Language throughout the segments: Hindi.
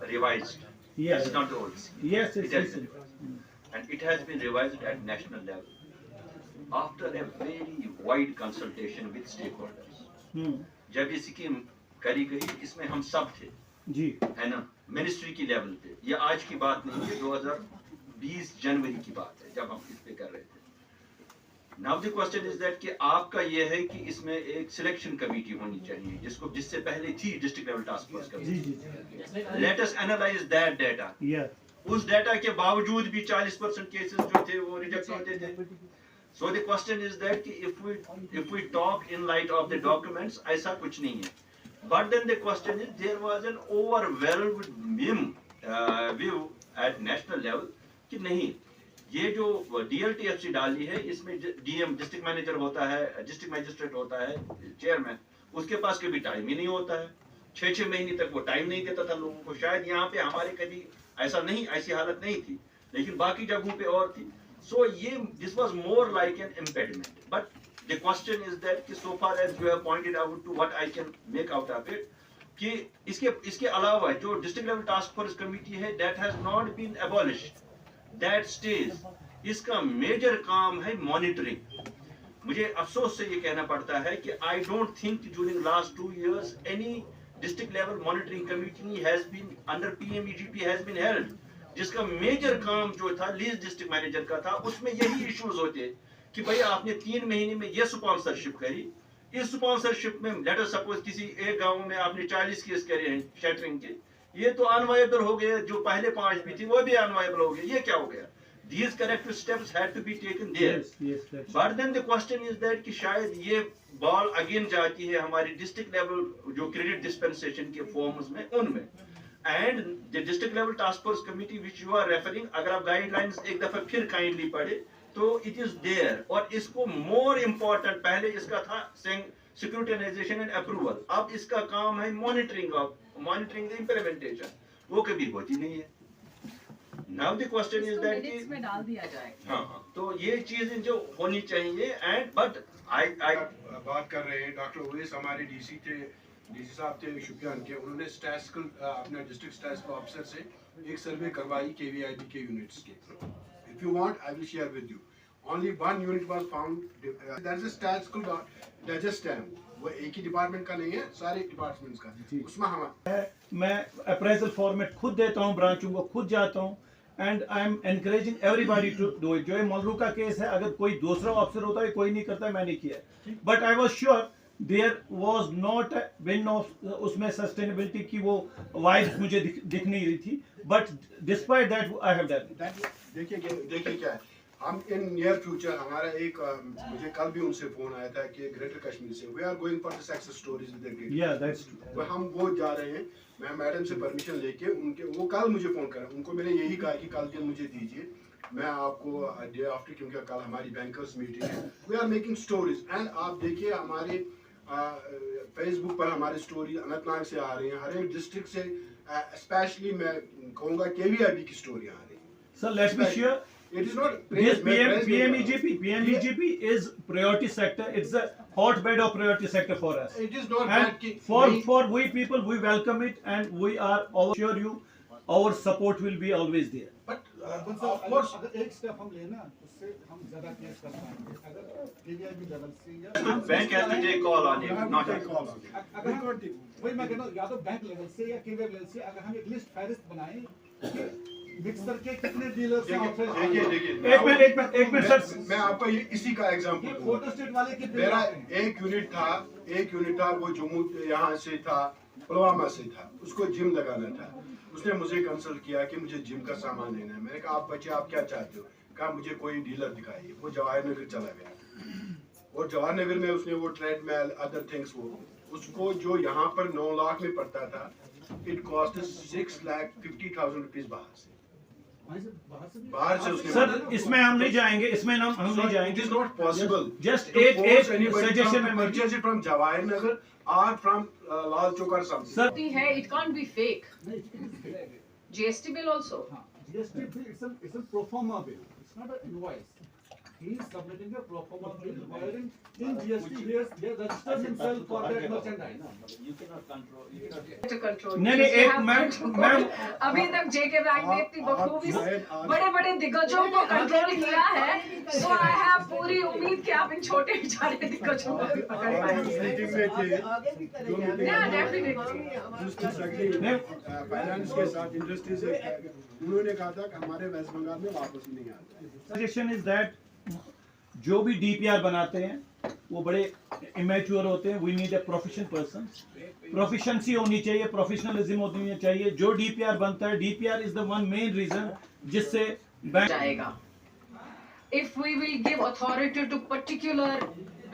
revised. Yes. This is not the old scheme. Yes, It yes, has been revised. And it has been revised at national level after a very wide consultation with stakeholders. जब ये स्कीम करी गई इसमें हम सब थे जी, है ना, मिनिस्ट्री की लेवल पे। ये आज की बात नहीं है, 2020 जनवरी की बात है जब हम इस पे कर रहे थे। Now the question is that कि आपका ये है कि इसमें एक सिलेक्शन कमेटी होनी चाहिए जिससे पहले थी district level task force committee. Let us analyse that data. उस डाटा के बावजूद भी 40% केसेस जो थे वो रिजेक्ट होते थे। So the question is that कि if we talk in light of the documents, ऐसा कुछ नहीं है। But then the question is, there was an overwhelming view at national level कि नहीं, ये जो DLTFC डाली है इसमें DM डिस्ट्रिक्ट मैनेजर होता है, डिस्ट्रिक्ट मैजिस्ट्रेट होता है, चेयरमैन, उसके पास कभी टाइम ही नहीं होता है। 6-6 महीने तक वो टाइम नहीं देता था लोगों को। शायद यहाँ पे हमारे कभी ऐसी हालत नहीं थी, लेकिन बाकी जगहों पे और थी। So ये this was more like an impediment. But the question is that so far as you have pointed out to what I can make out of it, कि इसके अलावा जो district level task force committee है, that has not been abolished, that stays। इसका मेजर काम है मॉनिटरिंग। मुझे अफसोस से ये कहना पड़ता है कि I don't think during last 2 years any district level monitoring committee has been under PMEGP has been held, जिसका मेजर काम जो था लीज डिस्ट्रिक्ट मैनेजर का था। उसमें यही इश्यूज होते कि भाई आपने 3 महीने में ये स्पॉन्सरशिप करी, इस स्पॉन्सरशिप में लेट अस सपोज किसी एक गांव में आपने 40 केस करे हैं शटरिंग के, ये तो अनवायबल हो गए। जो पहले 5 भी थी वो भी अनवायबल हो गए। ये क्या हो गया? These corrective steps had to be taken there. yes, But then the question is that कि शायद ये बॉल अगेन जाती है हमारी डिस्ट्रिक्ट लेवल जो क्रेडिट डिस्पेंसेशन के फॉर्म्स में, उनमें। And the district level task force committee which you are referring, अगर आप गाइडलाइंस एक दफा फिर काइंडली पढ़े तो इट इज देयर। और इसको मोर इम्पोर्टेंट, पहले इसका था सिक्योरिटाइजेशन एंड अप्रूवल, अब इसका काम है मॉनिटरिंग द इम्प्लीमेंटेशन। वो कभी होती नहीं है। Now the question is that कि में डाल दिया जाए। हाँ, तो ये चीजें जो होनी चाहिए। एंड बट आई बात कर रहे हैं डॉक्टर ओवैस, हमारे डीसी साहब थे शुपियान के, उन्होंने स्टैटिस्टिकल अपने डिस्ट्रिक्ट स्टैटिस्टिकल ऑफिसर से एक सर्वे करवाई KVIB के यूनिट्स के। If you want I will share with you. Only 1 unit was found, that is a statistical डाइजेस्टम। वो एक ही डिपार्टमेंट का नहीं है, सारे डिपार्टमेंट्स का। उसमें हम मैं अप्रेजल फॉर्मेट खुद देता हूँ, ब्रांचों को खुद जाता हूँ, and I am encouraging everybody to do it. जो ये मलरू का केस है, अगर कोई दूसरा ऑफिसर होता है, कोई नहीं करता, मैंने किया। But I was sure there was not win of उसमें सस्टेनेबिलिटी की वो वाइब्स मुझे दिख नहीं रही थी। But despite that I have done. देखिए क्या है, हम इन नियर फ्यूचर हमारा एक मुझे कल भी उनसे फोन आया था कि ग्रेटर कश्मीर से we are going for the success stories with the greater, that's true. हम वो जा रहे हैं। मैं मैडम से परमिशन लेके वो कल मुझे फोन करा, उनको मैंने यही कहा कि कल दिन मुझे दीजिए, मैं आपको डे आफ्टर, क्योंकि कल हमारी बैंकर्स मीटिंग है। We are making stories and आप देखिए हमारे फेसबुक पर हमारी स्टोरी अनंतनाग से आ रही है, हर एक डिस्ट्रिक्ट से, स्पेशली मैं कहूँगा KVIB की स्टोरी आ रही है। Sir let's be sure, It is not this PMEGP is priority sector. It's a hotbed of priority sector for us. It is not And that for we people, we welcome it, and we are assure you our support will be always there. but of course अगर एक स्टेप हम लेना उससे हम ज्यादा केस कर पाएंगे। अगर KVIB लेवल से या bank has to take call on it, not a call। अगर हम वही मैं कहता हूँ, या तो बैंक लेवल से या KVIB लेवल से अगर हम एक लिस्ट फहरिस्त बनाएं मिक्सर के कितने डीलर्स हैं। देखिए एक मिनट सर, मैं आपको इसी का एग्जांपल दूंगा। फोटो स्टेट वाले कितने मेरा एक यूनिट था वो जम्मू यहाँ से था, पुलवामा से था, उसको जिम लगाना था। उसने मुझे कंसल्ट किया कि मुझे जिम का सामान लेना है। मैंने कहा आप बच्चे आप क्या चाहते हो? कहा मुझे कोई डीलर दिखाइए। वो जवाहर नगर चला गया और जवाहर नगर में उसने वो ट्रेडमिल अदर थिंग्स, वो उसको जो यहाँ पर 9 लाख में पड़ता था, इट कॉस्ट 6,50,000 रुपीज बाहर से उसने। सर इसमें हम नहीं जाएंगे, इसमें हम नहीं जाएंगे। It is not possible. Just एक suggestion में purchase it from Jawahar Nagar or from Lal Chowk or something. Sir, है, it can't be fake. GST bill also. GST bill it's a pro forma bill. It's not an invoice. he is submitting a pro forma bill wherein in GST he has registered himself for that merchandise. You cannot control. You cannot. To control. नहीं, नहीं, You एक have मैम- control. मैम- अभी तक जेके बैंक ने इतनी बखूबी आप- बड़े बड़े दिग्गजों को कंट्रोल किया है, so I have पूरी उम्मीद कि आप इन छोटे बेचारे दिग्गजों को भी पकड़ आप पाएंगे। मीटिंग में थे जो meeting Yeah, definitely. Minister secretary finance के साथ इंडस्ट्री से उन्होंने कहा था कि हमारे वेस्ट बंगाल में वापस नहीं आता है। सजेशन इज दैट जो भी डीपीआर बनाते हैं वो बड़े इमेच्योर होते हैं. We need a professional person. Proficiency होनी चाहिए, प्रोफेशनलिज्म होनी चाहिए. जो डीपीआर बनता है, DPR is the one main reason जिससे बैंक जाएगा. If we will give authority to particular,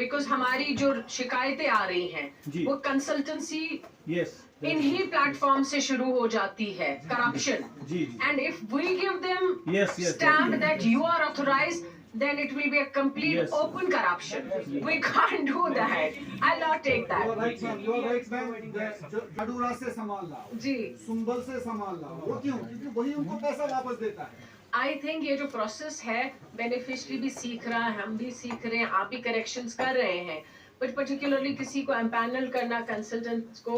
because हमारी जो शिकायतें आ रही हैं, जी. वो कंसल्टेंसी यस इन्हीं प्लेटफॉर्म से शुरू हो जाती है. करप्शन. जी जी And if we give them Yes, yes, stamp yes. that you are authorized, then it will be a complete Yes. open corruption. We can't do that. I'll not take You are that. right, ma'am. You are right, ma'am. जो जाडूरा से सामान लाओ, जी. सुंबल से सामान लाओ, वो क्यों? क्योंकि वही उनको पैसा वापस देता है. आई थिंक ये जो प्रोसेस है, बेनिफिशियरी भी सीख रहा है, हम भी सीख रहे हैं, आप भी करेक्शंस कर रहे हैं, बट पर्टिकुलरली किसी को एम्पैनल करना कंसल्टेंट को,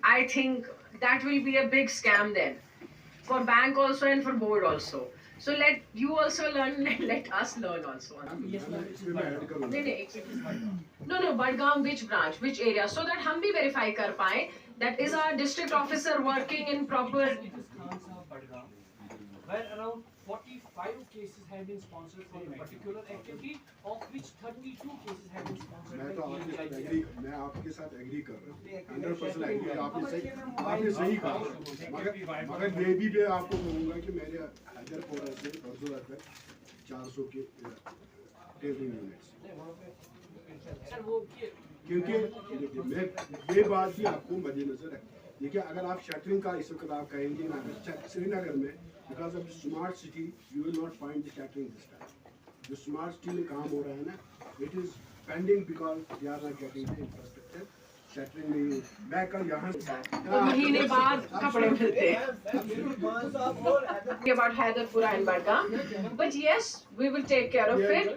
I think that will be a big scam then for bank also and for board also. So let you also learn, let us learn also. इसमें मैं ऐड करूंगा। नहीं नहीं, no Budgam which branch, which area, so that हम भी वेरीफाई कर पाए that is our district officer working in proper. Where around 45 cases have been sponsored for a particular activity, of which 32 cases have been sponsored मैं by तो आपके साथ EITI. एग्री, मैं आपके साथ एग्री कर रहा हूँ. 100% एग्री. आपने सही कहा. मगर मैं भी मैं आपको कहूँगा कि मेरे हैदरपुरा से परसों तक 400 के टेबलिंग यूनिट्स, Sir, वो ये क्योंकि देखिए मैं ये बात भी आपको मद्देनजर है. देखिए अगर आप शटरिंग का इस वक्त आप कहेंगे ना, श्रीनगर में because of smart city you will not find the shuttering this time. जो स्मार्ट सिटी में काम हो रहा है ना, it is pending because they are not getting the infrastructure. Shuttering में मैं कल यहाँ तो महीने बाद कपड़े मिलते हैं. About Hyderpura and Badgam, but yes, we will take care of it.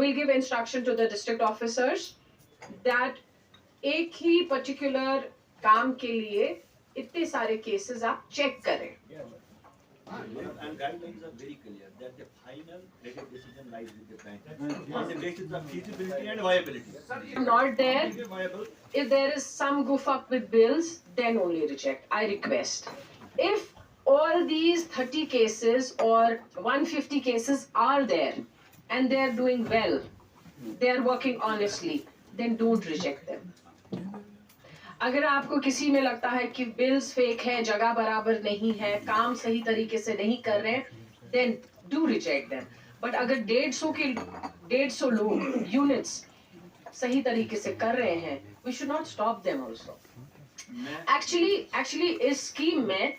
We'll give instruction to the district officers that एक ही particular काम के लिए इतने सारे cases आप check करें. And guidelines are very clear that the final credit decision lies with the bank on the basis of feasibility and viability. Not there. If viable, If there is some goof up with bills, then only reject. I request. If all these 30 cases or 150 cases are there and they are doing well, they are working honestly, then don't reject them. अगर आपको किसी में लगता है कि बिल्स फेक है, जगह बराबर नहीं है, काम सही तरीके से नहीं कर रहे हैं, then do reject them. But अगर 150 लोग यूनिट्स सही तरीके से कर रहे हैं, we should not stop them also. Actually इस स्कीम में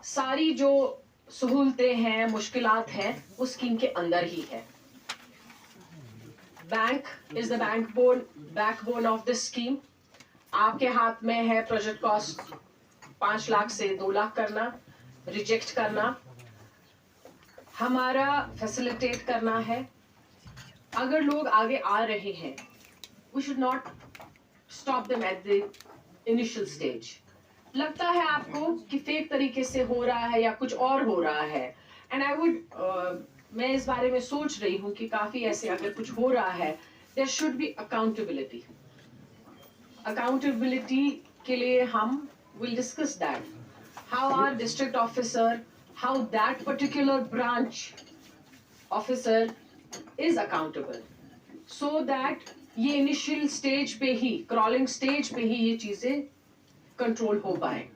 सारी जो सहूलतें हैं, मुश्किलात हैं, वो स्कीम के अंदर ही है. Bank is the backbone of this scheme. आपके हाथ में है प्रोजेक्ट कॉस्ट 5 लाख से 2 लाख करना, रिजेक्ट करना, हमारा फैसिलिटेट करना है. अगर लोग आगे आ रहे हैं, we should not stop them at the initial stage. लगता है आपको कि फेक तरीके से हो रहा है या कुछ और हो रहा है, and I would मैं इस बारे में सोच रही हूँ कि काफी ऐसे अगर कुछ हो रहा है, there should be accountability. Accountability के लिए हम will discuss that. How our district officer, how that particular branch officer is accountable, so that ये initial stage पे ही, crawling stage पे ही ये चीजें control हो पाए.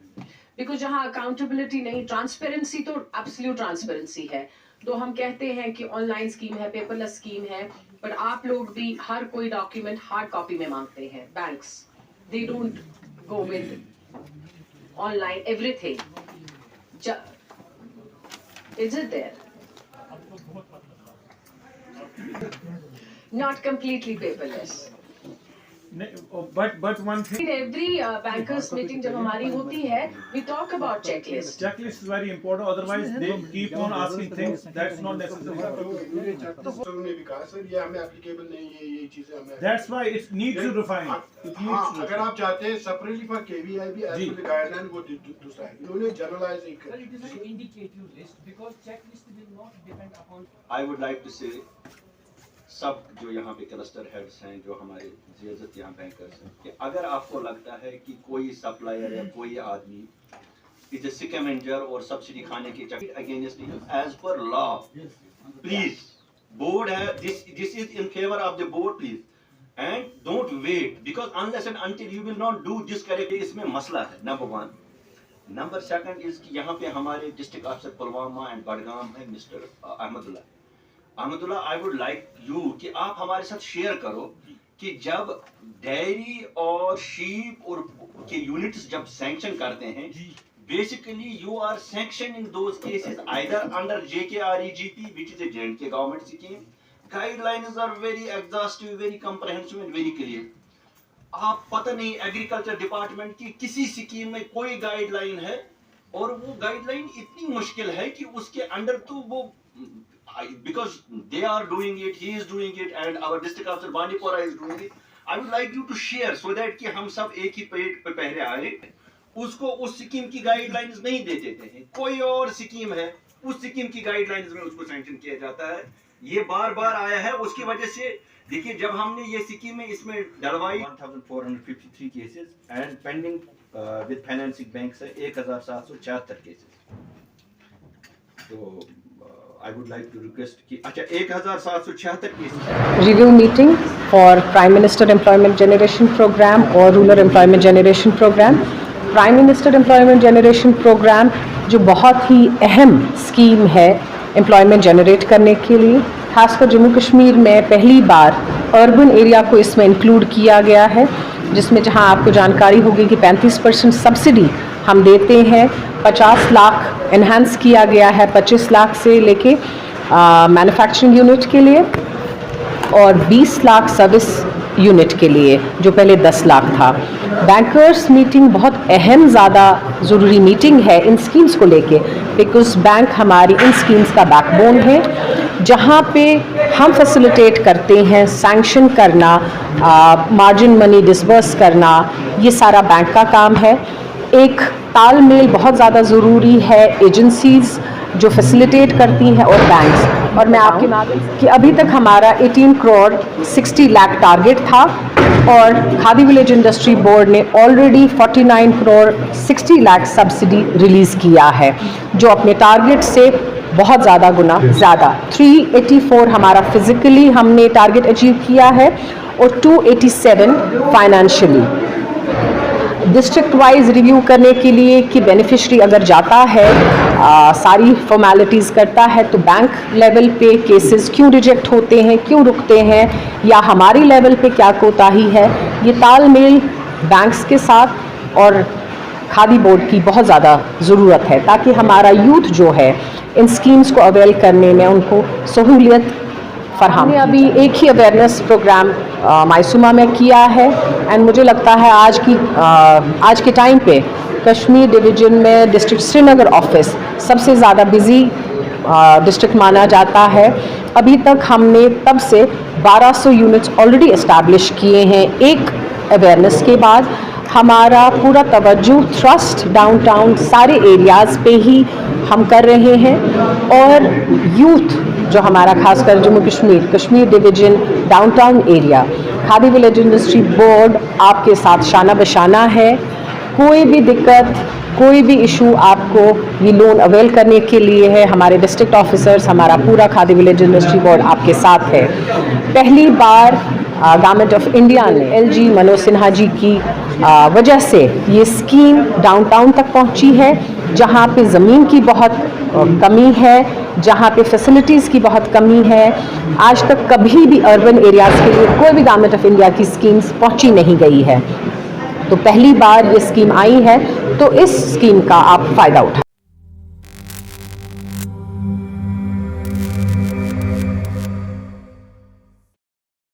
Because जहाँ accountability नहीं, transparency तो absolute transparency है. तो हम कहते हैं कि ऑनलाइन स्कीम है, पेपरलेस स्कीम है, बट आप लोग भी हर कोई डॉक्यूमेंट हार्ड कॉपी में मांगते हैं. Banks they don't go with online everything. Is it there? Not completely paperless. But one thing. In every bankers meeting जब हमारी होती है, we talk about checklist. Checklist is very important. Otherwise, they keep on asking things that's not necessary. ने भी कहा सर ये हमें एप्लीकेबल नहीं है, ये चीजें हमें That's why it needs to refine. It needs हाँ, to अगर आप चाहते हैं सेपरेटली फॉर केवीआई भी एज पर गाइडलाइन वो दूसरा है, इन्होंने जनरलाइज एक Sir, it is an indicative list because checklist will not depend upon. I would like to say सब जो यहाँ पे क्लस्टर हेड्स हैं, जो हमारे जियाजत यहाँ बैंकर्स हैं, कि अगर आपको लगता है कि कोई सप्लायर या कोई आदमी इज ए स्कैमेंजर और सब्सिडी खाने के चक्कर against as per law, please board है, this is in favour of the board please, and don't wait because unless and until you will not do this correct, इसमें मसला है नंबर 1. नंबर 2 इज कि यहाँ पे हमारे district officer Pulwama and Budgam है mister Ahmadullah, I would like you कि आप हमारे साथ शेयर करो कि जब डेयरी और शीप और के यूनिट्स जब सैंक्शन करते हैं, basically you are sanctioning those cases either under JKREGP which is a J&K government scheme. Guidelines are very exhaustive, very comprehensive and very clear. आप पता नहीं एग्रीकल्चर डिपार्टमेंट की किसी स्कीम में कोई गाइडलाइन है और वो गाइडलाइन इतनी मुश्किल है कि उसके अंडर तो वो because they are doing it, he is doing it, and our district officer Bandipora is doing it. I would like you to share so that कि हम सब एक ही पेट पे पहले आए, उसको उस स्कीम की गाइडलाइंस नहीं दे देते हैं, कोई और स्कीम है उस स्कीम की गाइडलाइंस में उसको सैंक्शन किया जाता है. ये बार बार आया है, उसकी वजह से देखिए जब हमने ये स्कीम में इसमें डलवाई 1453 cases and pending with financing bank से 1776 केसेस. तो I would like to request कि अच्छा 1776 cases. Review meeting for Prime Minister Employment Generation Program और Rural Employment Generation Program. Prime Minister Employment Generation Program जो बहुत ही अहम स्कीम है एम्प्लॉयमेंट जनरेट करने के लिए, खासकर जम्मू कश्मीर में पहली बार अर्बन एरिया को इसमें इंक्लूड किया गया है, जिसमें जहां आपको जानकारी होगी कि 35% सब्सिडी हम देते हैं, 50 लाख एनहांस किया गया है 25 लाख से लेके मैन्युफैक्चरिंग यूनिट के लिए और 20 लाख सर्विस यूनिट के लिए जो पहले 10 लाख था. बैंकर्स मीटिंग बहुत अहम ज़्यादा ज़रूरी मीटिंग है इन स्कीम्स को लेके, बिकॉज बैंक हमारी इन स्कीम्स का बैकबोन है, जहाँ पे हम फैसिलिटेट करते हैं सैंक्शन करना, मार्जिन मनी डिसबर्स करना, ये सारा बैंक का काम है. एक तालमेल बहुत ज़्यादा ज़रूरी है एजेंसीज़ जो फैसिलिटेट करती हैं और बैंक्स. और मैं आपके माध्यम कि अभी तक हमारा 18 करोड़ 60 लाख टारगेट था और खादी विलेज इंडस्ट्री बोर्ड ने already 49 crore 60 lakh subsidy release किया है, जो अपने टारगेट से बहुत ज़्यादा गुना ज़्यादा. 384 हमारा फिजिकली हमने टारगेट अचीव किया है और 287 फाइनेंशियली. डिस्ट्रिक्ट वाइज रिव्यू करने के लिए कि बेनिफिशरी अगर जाता है सारी फॉर्मेलिटीज़ करता है तो बैंक लेवल पे केसेस क्यों रिजेक्ट होते हैं, क्यों रुकते हैं, या हमारी लेवल पे क्या कोताही है, ये तालमेल बैंक्स के साथ और खादी बोर्ड की बहुत ज़्यादा ज़रूरत है ताकि हमारा यूथ जो है इन स्कीम्स को अवेल करने में उनको सहूलियत फरहम. हमने अभी एक ही अवेयरनेस प्रोग्राम मायसूमा में किया है एंड मुझे लगता है आज के टाइम पे कश्मीर डिवीज़न में डिस्ट्रिक्ट श्रीनगर ऑफिस सबसे ज़्यादा बिजी डिस्ट्रिक्ट माना जाता है. अभी तक हमने तब से 1200 यूनिट्स ऑलरेडी इस्टेब्लिश किए हैं. एक अवेयरनेस के बाद हमारा पूरा तवज्जो थ्रस्ट डाउनटाउन सारे एरियाज़ पे ही हम कर रहे हैं और यूथ जो हमारा खासकर Jammu Kashmir division downtown area khadi village industry board आपके साथ शाना बशाना है. कोई भी दिक्कत, कोई भी इशू आपको ये लोन अवेल करने के लिए है, हमारे डिस्ट्रिक्ट ऑफिसर्स, हमारा पूरा खादी विलेज इंडस्ट्री बोर्ड आपके साथ है. पहली बार गवर्नमेंट ऑफ इंडिया ने LG मनोज सिन्हा जी की वजह से ये स्कीम डाउनटाउन तक पहुंची है, जहां पे ज़मीन की बहुत कमी है, जहां पे फैसिलिटीज़ की बहुत कमी है. आज तक कभी भी अर्बन एरियाज़ के लिए कोई भी गवर्नमेंट ऑफ इंडिया की स्कीम्स पहुंची नहीं गई है, तो पहली बार ये स्कीम आई है, तो इस स्कीम का आप फ़ायदा उठाएं.